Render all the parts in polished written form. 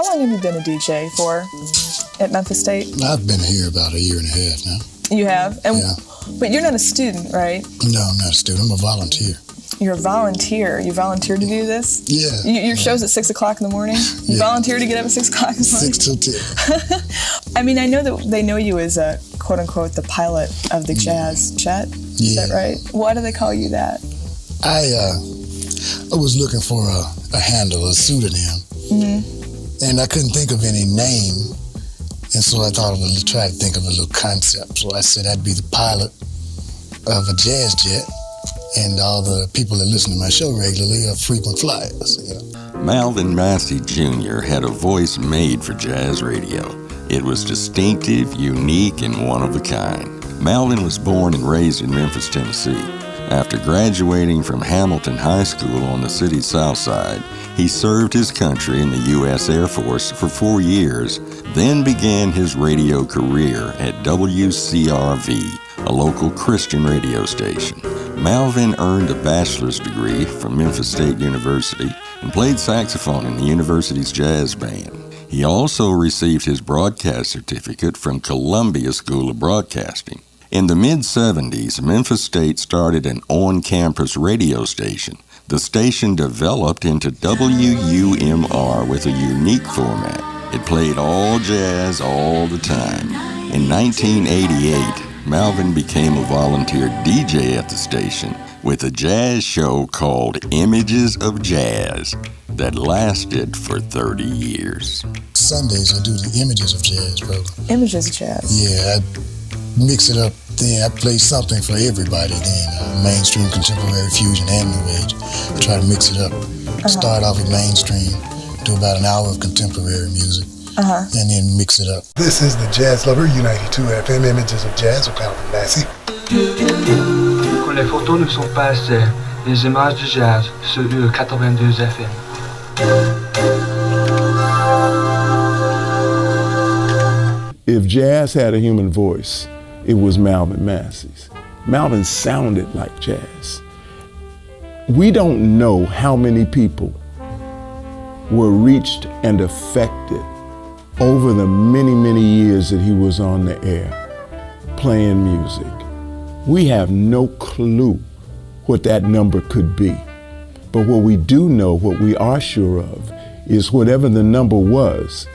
how long have you been a DJ for at Memphis State? I've been here about a year and a half now. You have? Yeah. But you're not a student, right? No, I'm not a student. I'm a volunteer. You're a volunteer. You volunteered to do this? Yeah. Your show's at 6 o'clock in the morning? You volunteer to get up at 6 o'clock in the morning? 6 till 10. I mean, I know that they know you as a, quote-unquote, the pilot of the jazz jet. Is that right? Why do they call you that? I was looking for a handle, a pseudonym. And I couldn't think of any name. And so I thought I would try to think of a little concept. So I said I'd be the pilot of a jazz jet. And all the people that listen to my show regularly are frequent flyers. You know? Malvin Massey Jr. had a voice made for jazz radio. It was distinctive, unique, and one of a kind. Malvin was born and raised in Memphis, Tennessee. After graduating from Hamilton High School on the city's south side, he served his country in the U.S. Air Force for 4 years, then began his radio career at WCRV, a local Christian radio station. Malvin earned a bachelor's degree from Memphis State University and played saxophone in the university's jazz band. He also received his broadcast certificate from Columbia School of Broadcasting. In the mid-'70s, Memphis State started an on-campus radio station. The station developed into WUMR with a unique format. It played all jazz all the time. In 1988, Malvin became a volunteer DJ at the station with a jazz show called Images of Jazz that lasted for 30 years. Sundays I do the Images of Jazz program. Images of Jazz. Yeah, I mix it up then. I play something for everybody then. Mainstream, contemporary, fusion, and new age. I try to mix it up. Start off with mainstream, do about an hour of contemporary music. And then mix it up. This is the Jazz Lover, U92 FM, Images of Jazz with Malvin Massey. Quand les photos ne sont pas assez, les images de jazz sur 92 FM. If jazz had a human voice, it was Malvin Massey's. Malvin sounded like jazz. We don't know how many people were reached and affected over the many, many years that he was on the air playing music. We have no clue what that number could be. But what we do know, what we are sure of, is whatever the number was,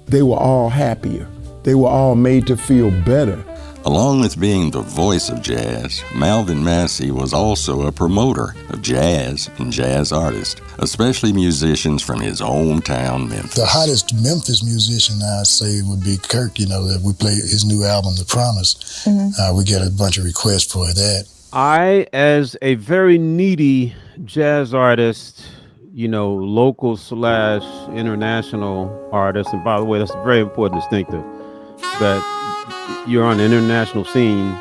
they were all happier. They were all made to feel better. Along with being the voice of jazz, Malvin Massey was also a promoter of jazz and jazz artists, especially musicians from his hometown, Memphis. The hottest Memphis musician, I'd say, would be Kirk. That we play his new album, The Promise. We get a bunch of requests for that. I, as a very needy jazz artist, local/international artist, and by the way, that's a very important distinctive, that you're on the international scene,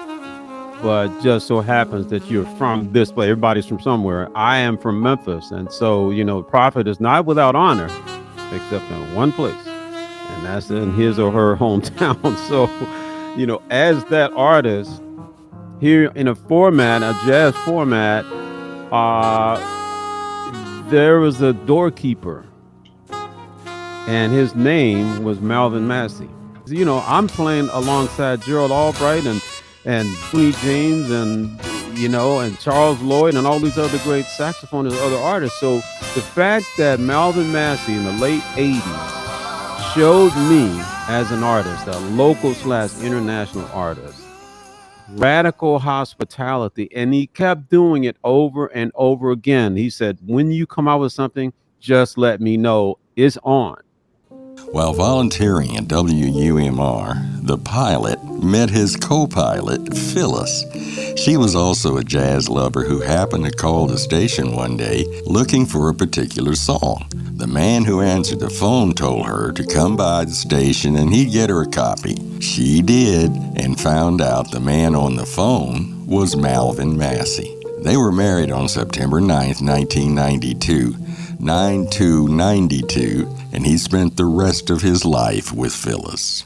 but just so happens that you're from this place. Everybody's from somewhere. I am from Memphis. And so, Prophet is not without honor, except in one place, and that's in his or her hometown. So, as that artist here in a jazz format, there was a doorkeeper, and his name was Malvin Massey. I'm playing alongside Gerald Albright and Sweet James and Charles Lloyd and all these other great saxophonists, other artists. So the fact that Malvin Massey in the late 80s showed me as an artist, a local/international artist, radical hospitality, and he kept doing it over and over again. He said, when you come out with something, just let me know. It's on. While volunteering at WUMR, the pilot met his co-pilot, Phyllis. She was also a jazz lover who happened to call the station one day looking for a particular song. The man who answered the phone told her to come by the station and he'd get her a copy. She did, and found out the man on the phone was Malvin Massey. They were married on September 9th, 1992. 9/2/92, and he spent the rest of his life with Phyllis.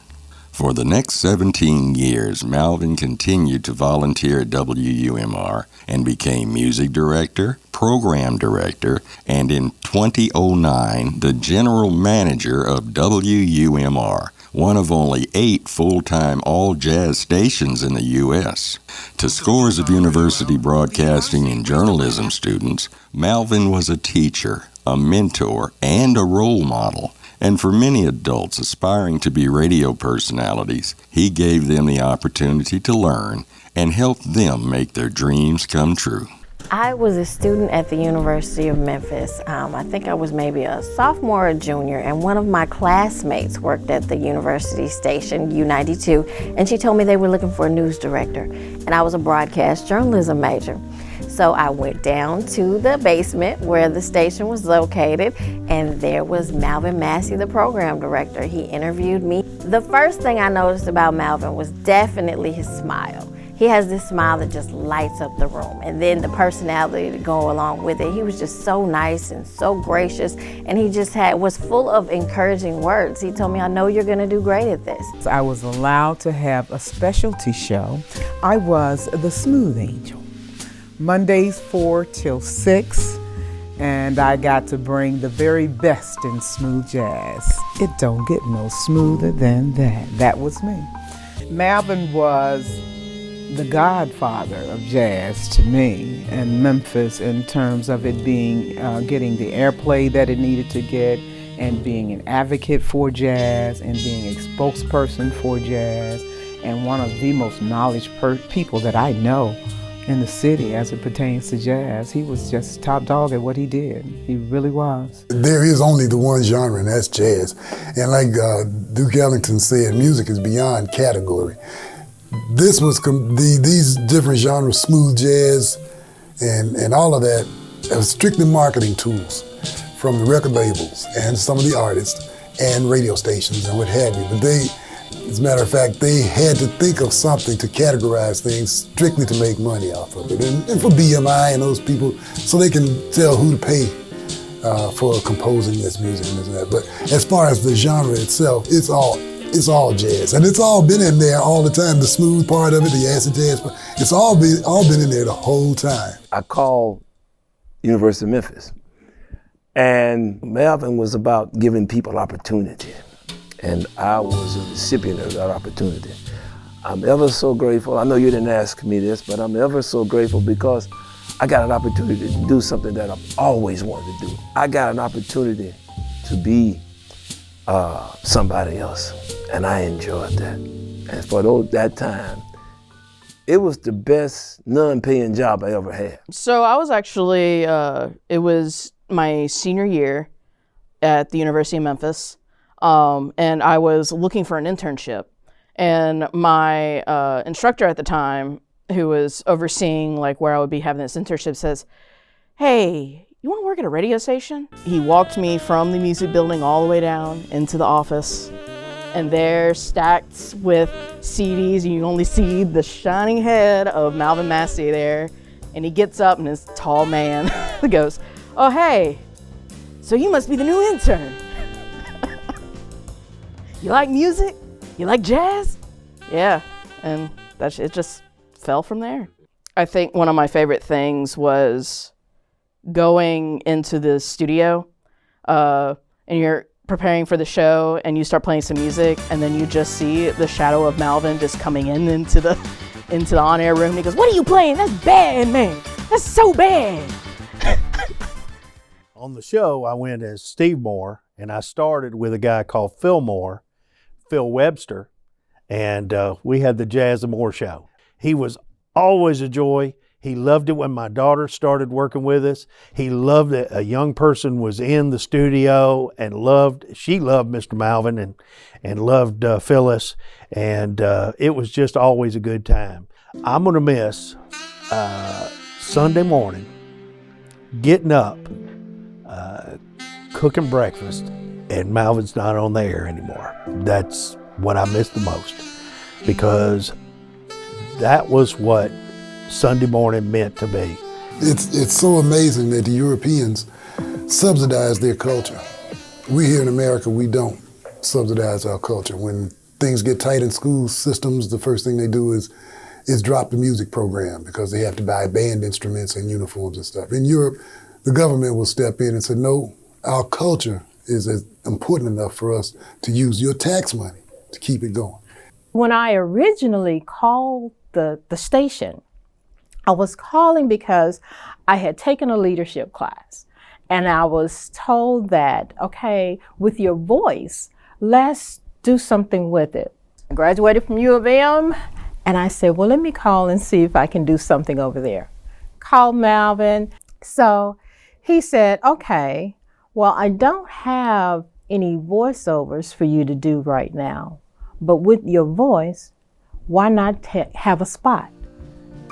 For the next 17 years, Malvin continued to volunteer at WUMR and became music director, program director, and in 2009, the general manager of WUMR, one of only 8 full-time all-jazz stations in the U.S. To scores of university broadcasting and journalism students, Malvin was a teacher, a mentor, and a role model. And for many adults aspiring to be radio personalities, he gave them the opportunity to learn and helped them make their dreams come true. I was a student at the University of Memphis. I think I was maybe a sophomore or junior, and one of my classmates worked at the university station, U92, and she told me they were looking for a news director, and I was a broadcast journalism major. So I went down to the basement where the station was located, and there was Malvin Massey, the program director. He interviewed me. The first thing I noticed about Malvin was definitely his smile. He has this smile that just lights up the room, and then the personality to go along with it. He was just so nice and so gracious, and he just was full of encouraging words. He told me, "I know you're gonna do great at this." I was allowed to have a specialty show. I was the Smooth Angel. Mondays 4 till 6, and I got to bring the very best in smooth jazz. It don't get no smoother than that. That was me. Malvin was the godfather of jazz to me and Memphis in terms of it being getting the airplay that it needed to get, and being an advocate for jazz and being a spokesperson for jazz, and one of the most knowledgeable people that I know in the city as it pertains to jazz. He was just top dog at what he did. He really was. There is only the one genre, and that's jazz. And like Duke Ellington said, music is beyond category. This was these different genres, smooth jazz and all of that, are strictly marketing tools from the record labels and some of the artists and radio stations and what have you. But they, as a matter of fact, they had to think of something to categorize things strictly to make money off of it. And for BMI and those people, so they can tell who to pay for composing this music and this and that. But as far as the genre itself, it's all jazz. And it's all been in there all the time. The smooth part of it, the acid jazz, it's all been in there the whole time. I called University of Memphis, and Malvin was about giving people opportunity. And I was a recipient of that opportunity. I'm ever so grateful. I know you didn't ask me this, but I'm ever so grateful because I got an opportunity to do something that I've always wanted to do. I got an opportunity to be somebody else, and I enjoyed that. And for that time, it was the best non-paying job I ever had. So I was actually, it was my senior year at the University of Memphis. And I was looking for an internship, and my instructor at the time, who was overseeing like where I would be having this internship, says, "Hey, you want to work at a radio station?" He walked me from the music building all the way down into the office, and there, stacked with CDs, you only see the shining head of Malvin Massey there, and he gets up, and this tall man goes, "Oh, hey, so you must be the new intern. You like music? You like jazz?" Yeah, and it just fell from there. I think one of my favorite things was going into the studio, and you're preparing for the show, and you start playing some music, and then you just see the shadow of Malvin just coming into the on-air room. He goes, "What are you playing? That's bad, man. That's so bad." On the show, I went as Steve Moore, and I started with a guy called Phil Webster, and we had the Jazz and More show. He was always a joy. He loved it when my daughter started working with us. He loved that a young person was in the studio and she loved Mr. Malvin and loved Phyllis, and it was just always a good time. I'm gonna miss Sunday morning, getting up, cooking breakfast, and Malvin's not on the air anymore. That's what I miss the most, because that was what Sunday morning meant to me. It's so amazing that the Europeans subsidize their culture. We here in America, we don't subsidize our culture. When things get tight in school systems, the first thing they do is drop the music program because they have to buy band instruments and uniforms and stuff. In Europe, the government will step in and say, no, our culture is important enough for us to use your tax money to keep it going. When I originally called the station, I was calling because I had taken a leadership class and I was told that, okay, with your voice, let's do something with it. I graduated from U of M and I said, well, let me call and see if I can do something over there. Called Malvin. So he said, okay, well, I don't have any voiceovers for you to do right now, but with your voice, why not have a spot?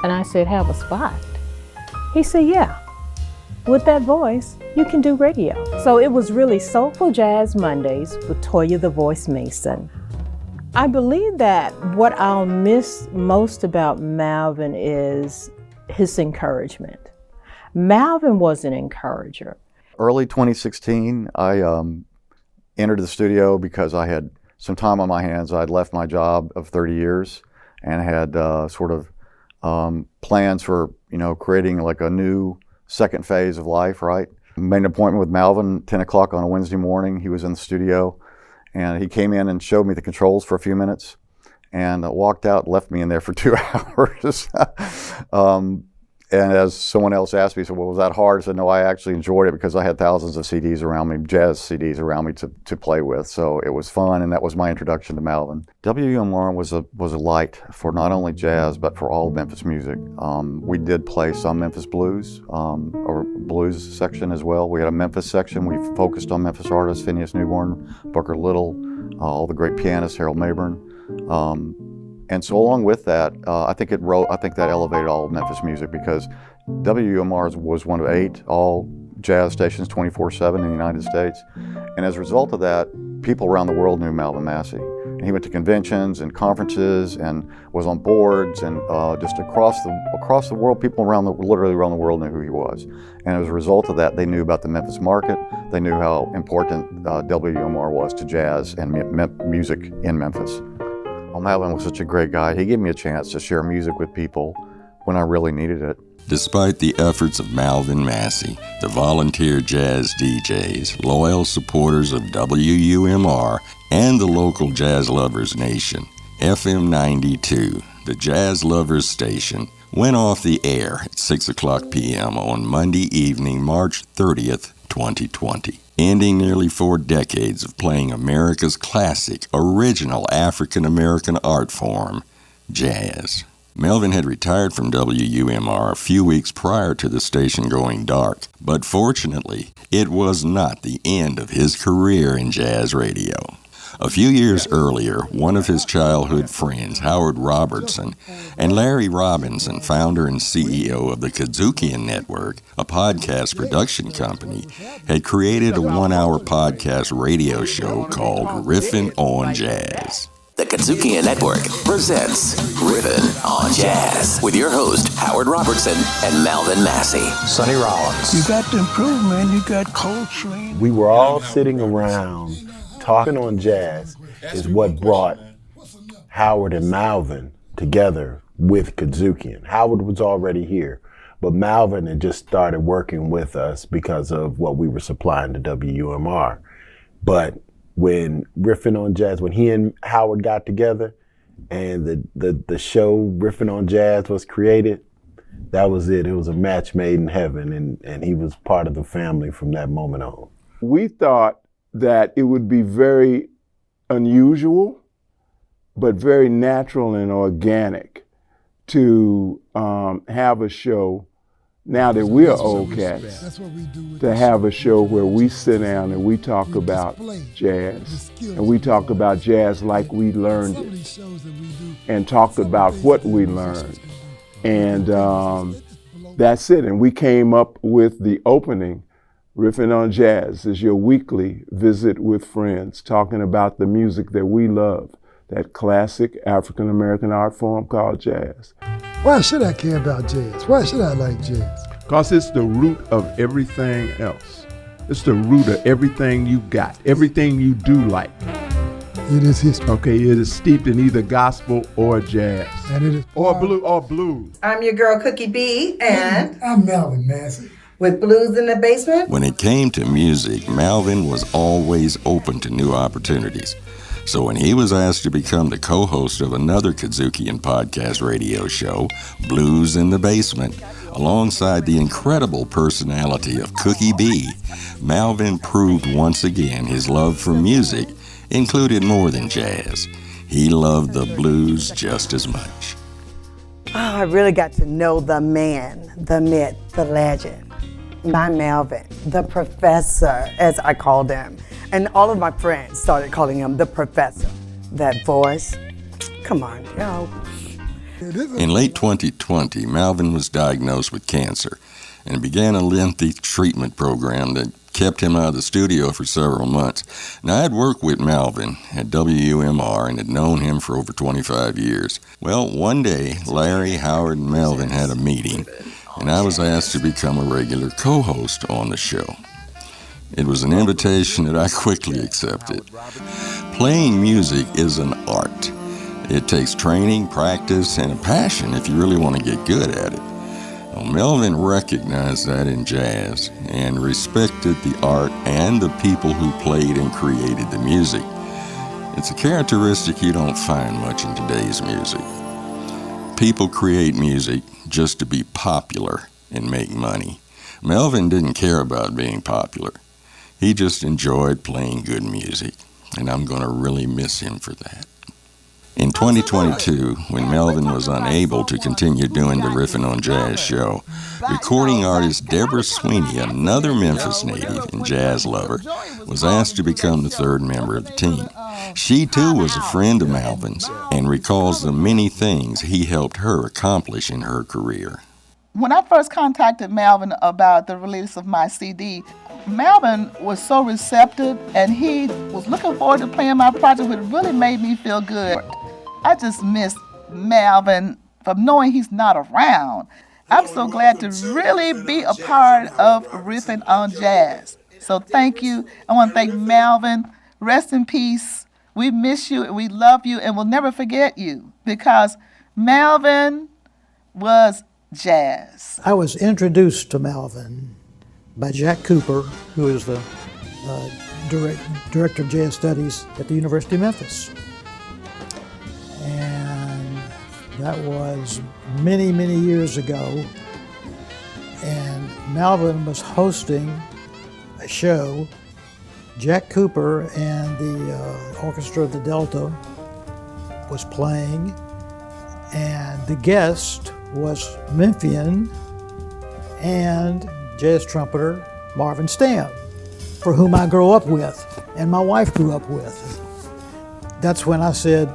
And I said, have a spot? He said, yeah, with that voice, you can do radio. So it was really Soulful Jazz Mondays with Toya the Voice Mason. I believe that what I'll miss most about Malvin is his encouragement. Malvin was an encourager. Early 2016, I entered the studio because I had some time on my hands. I'd left my job of 30 years and had sort of plans for, creating like a new second phase of life, right? Made an appointment with Malvin, 10 o'clock on a Wednesday morning. He was in the studio and he came in and showed me the controls for a few minutes and walked out and left me in there for 2 hours. And as someone else asked me, so well, was that hard? I said, no, I actually enjoyed it because I had thousands of CDs around me, jazz CDs around me to play with. So it was fun, and that was my introduction to Malvin. WUMR was a light for not only jazz, but for all of Memphis music. We did play some Memphis blues, or blues section as well. We had a Memphis section. We focused on Memphis artists, Phineas Newborn, Booker Little, all the great pianists, Harold Mayburn. And so along with that, I think that elevated all of Memphis music because WUMR was one of 8 all jazz stations 24/7 in the United States. And as a result of that, people around the world knew Malvin Massey. And he went to conventions and conferences and was on boards and just across the world, people literally around the world knew who he was. And as a result of that, they knew about the Memphis market. They knew how important WUMR was to jazz and music in Memphis. Malvin was such a great guy. He gave me a chance to share music with people when I really needed it. Despite the efforts of Malvin Massey, the volunteer jazz DJs, loyal supporters of WUMR, and the local Jazz Lovers Nation, FM 92, the Jazz Lovers Station, went off the air at 6 o'clock p.m. on Monday evening, March 30th, 2020. Ending nearly 4 decades of playing America's classic, original African-American art form, jazz. Malvin had retired from WUMR a few weeks prior to the station going dark, but fortunately, it was not the end of his career in jazz radio. A few years earlier, one of his childhood friends, Howard Robertson, and Larry Robinson, founder and CEO of the Kazookian Network, a podcast production company, had created a 1-hour podcast radio show called Riffin' on Jazz. The Kazookian Network presents Riffin' on Jazz with your host, Howard Robertson and Malvin Massey. Sonny Rollins. You got to improve, man. You got Coltrane. We were all sitting around talking on jazz is what brought Howard and Malvin together with Kazookian. Howard was already here, but Malvin had just started working with us because of what we were supplying to WUMR. But when Riffin' on Jazz, when he and Howard got together and the show Riffin' on Jazz was created, that was it. It was a match made in heaven, and he was part of the family from that moment on. We thought that it would be very unusual, but very natural and organic to have a show, now that we're old cats, to have a show where we sit down and we talk about jazz, and we talk about jazz like we learned it, and talk about what we learned. And that's it. And we came up with the opening, Riffin' on Jazz is your weekly visit with friends, talking about the music that we love, that classic African-American art form called jazz. Why should I care about jazz? Why should I like jazz? Because it's the root of everything else. It's the root of everything you got, everything you do like. It is history. Okay, it is steeped in either gospel or jazz. And it is or blues. I'm your girl Cookie B, and I'm Malvin Massey. With Blues in the Basement. When it came to music, Malvin was always open to new opportunities. So when he was asked to become the co-host of another Kazukian podcast radio show, Blues in the Basement, alongside the incredible personality of Cookie B, Malvin proved once again his love for music included more than jazz. He loved the blues just as much. Oh, I really got to know the man, the myth, the legend. My Malvin, the professor, as I called him. And all of my friends started calling him the professor. That voice, come on, yo. In late 2020, Malvin was diagnosed with cancer and began a lengthy treatment program that kept him out of the studio for several months. Now, I'd worked with Malvin at WMR and had known him for over 25 years. Well, one day, Larry, Howard, and Malvin had a meeting, and I was asked to become a regular co-host on the show. It was an invitation that I quickly accepted. Playing music is an art. It takes training, practice, and a passion if you really want to get good at it. Well, Malvin recognized that in jazz and respected the art and the people who played and created the music. It's a characteristic you don't find much in today's music. People create music just to be popular and make money. Malvin didn't care about being popular. He just enjoyed playing good music, and I'm going to really miss him for that. In 2022, when Malvin was unable to continue doing the Riffin' on Jazz show, recording artist Deborah Sweeney, another Memphis native and jazz lover, was asked to become the third member of the team. She too was a friend of Malvin's and recalls the many things he helped her accomplish in her career. When I first contacted Malvin about the release of my CD, Malvin was so receptive and he was looking forward to playing my project, which really made me feel good. I just miss Malvin from knowing he's not around. I'm so glad to really be a part of Riffin' on Jazz. So thank you. I want to thank Malvin. Rest in peace. We miss you and we love you and we'll never forget you because Malvin was jazz. I was introduced to Malvin by Jack Cooper, who is the director of jazz studies at the University of Memphis. And that was many, many years ago. And Malvin was hosting a show. Jack Cooper and the Orchestra of the Delta was playing, and the guest was Memphian and jazz trumpeter Marvin Stamp, for whom I grew up with and my wife grew up with. That's when I said,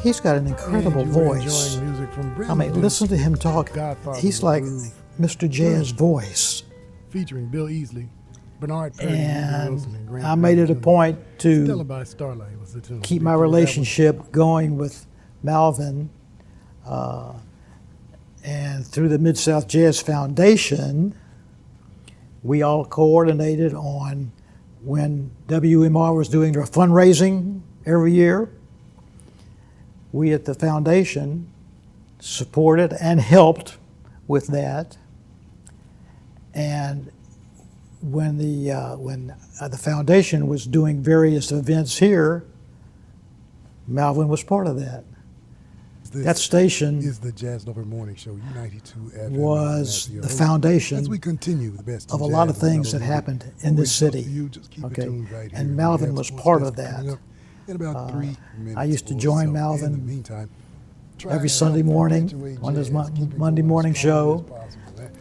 he's got an incredible voice. I mean, listen to him talk. He's like Mr. Jazz voice. Featuring Bill Easley, Bernard Perry, and I made it a point to keep my relationship going with Malvin. And through the Mid-South Jazz Foundation, we all coordinated on when WMR was doing their fundraising every year. We at the foundation supported and helped with that. And when the foundation was doing various events here, Malvin was part of that. That station is the Jazz Lover Morning Show, U92 FM. Was the foundation as we continue the best of a lot of things that happened in this city. Okay, and Malvin was part of that. In about 3 minutes. I used to join Malvin every Sunday morning on his Monday morning show.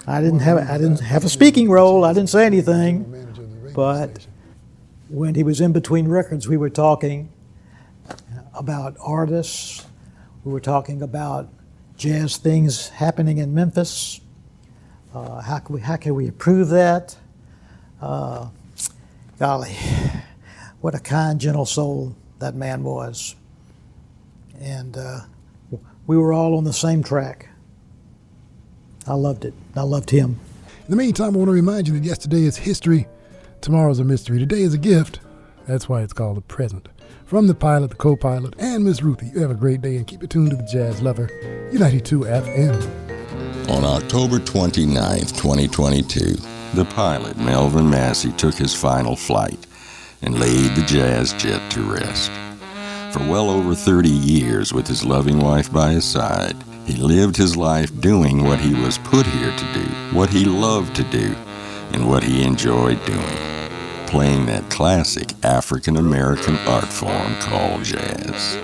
I didn't have a speaking role. I didn't say anything, but when he was in between records, we were talking about artists. We were talking about jazz things happening in Memphis. How can we improve that? Golly, what a kind, gentle soul that man was. And we were all on the same track. I loved it. I loved him. In the meantime, I want to remind you that yesterday is history, tomorrow's a mystery. Today is a gift, That's why it's called The Present. From the pilot, the co-pilot, and Miss Ruthie, you have a great day and keep it tuned to the Jazz Lover, U92 FM. On October 29th, 2022, the pilot, Malvin Massey, took his final flight and laid the jazz jet to rest. For well over 30 years with his loving wife by his side, he lived his life doing what he was put here to do, what he loved to do, and what he enjoyed doing, playing that classic African-American art form called jazz.